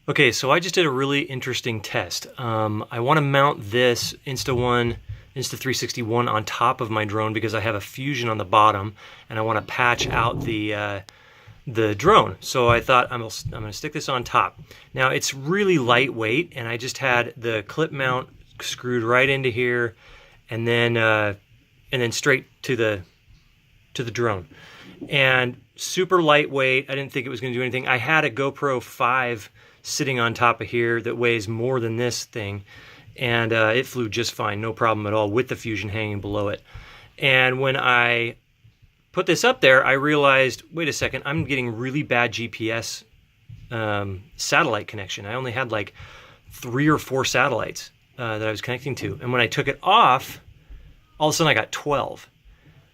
Okay, so I just did a really interesting test. I want to mount this Insta360 One on top of my drone because I have a Fusion on the bottom, and I want to patch out the drone. So I thought I'm going to stick this on top. Now it's really lightweight, and I just had the clip mount screwed right into here, and then straight to the drone. And super lightweight. I didn't think it was going to do anything. I had a GoPro 5 sitting on top of here that weighs more than this thing, and it flew just fine, no problem at all, with the Fusion hanging below it. And when I put this up there, I realized, wait a second, I'm getting really bad GPS satellite connection. I only had like 3 or 4 satellites that I was connecting to, and when I took it off, all of a sudden I got 12.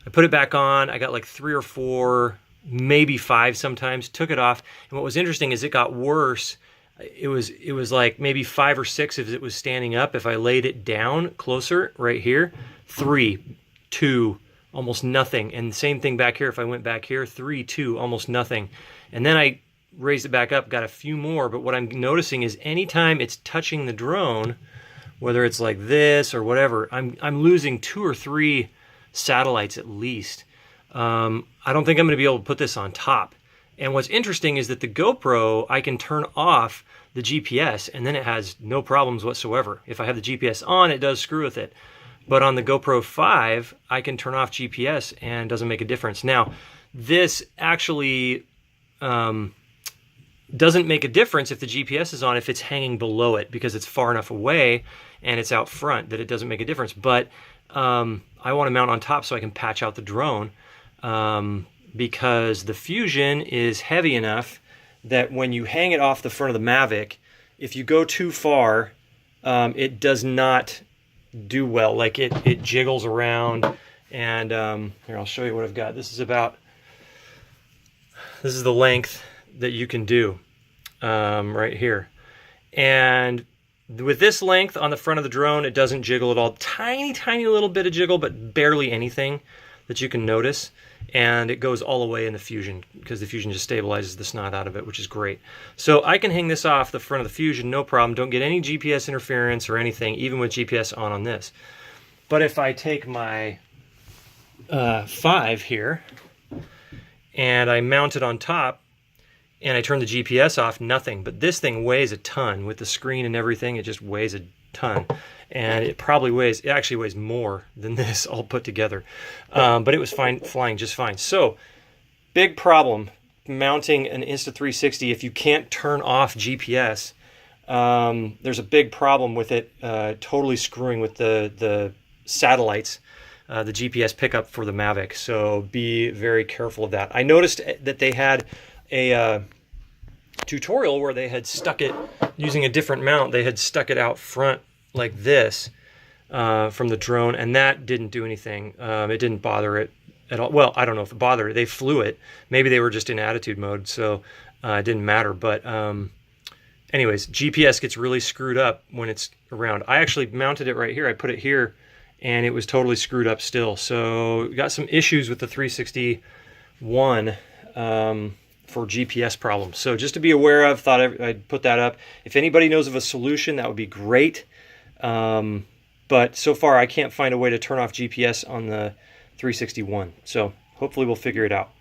I put it back on, I got like 3 or 4, maybe 5 sometimes, took it off, and what was interesting is it got worse. It was like maybe 5 or 6 if it was standing up. If I laid it down closer right here, 3, 2, almost nothing. And the same thing back here. If I went back here, 3, 2, almost nothing. And then I raised it back up, got a few more. But what I'm noticing is anytime it's touching the drone, whether it's like this or whatever, I'm losing 2 or 3 satellites at least. I don't think I'm going to be able to put this on top. And what's interesting is that the GoPro, I can turn off the GPS and then it has no problems whatsoever. If I have the GPS on, it does screw with it. But on the GoPro 5, I can turn off GPS and it doesn't make a difference. Now, this actually doesn't make a difference if the GPS is on, if it's hanging below it, because it's far enough away and it's out front that it doesn't make a difference. But I want to mount on top so I can patch out the drone. Because the Fusion is heavy enough that when you hang it off the front of the Mavic, if you go too far, it does not do well. Like it jiggles around, and here, I'll show you what I've got. This is the length that you can do right here. And with this length on the front of the drone, it doesn't jiggle at all. Tiny, tiny little bit of jiggle, but barely anything that you can notice. And it goes all the way in the Fusion because the Fusion just stabilizes the snot out of it, which is great. So I can hang this off the front of the Fusion, no problem. Don't get any GPS interference or anything, even with GPS on this. But if I take my 5 here and I mount it on top and I turn the GPS off, nothing. But this thing weighs a ton with the screen and everything. It just weighs a ton. And it actually weighs more than this all put together. But it was flying just fine. So, big problem mounting an Insta360 if you can't turn off GPS. There's a big problem with it totally screwing with the satellites, the GPS pickup for the Mavic. So be very careful of that. I noticed that they had a tutorial where they had stuck it using a different mount. They had stuck it out front like this from the drone, and that didn't do anything. It didn't bother it at all. Well, I don't know if it bothered it. They flew it. Maybe they were just in attitude mode, so it didn't matter. But anyways, GPS gets really screwed up when it's around. I actually mounted it right here. I put it here, and it was totally screwed up still. So we got some issues with the 360 One for GPS problems. So just to be aware of, thought I'd put that up. If anybody knows of a solution, that would be great. But so far I can't find a way to turn off GPS on the 360 One. So hopefully we'll figure it out.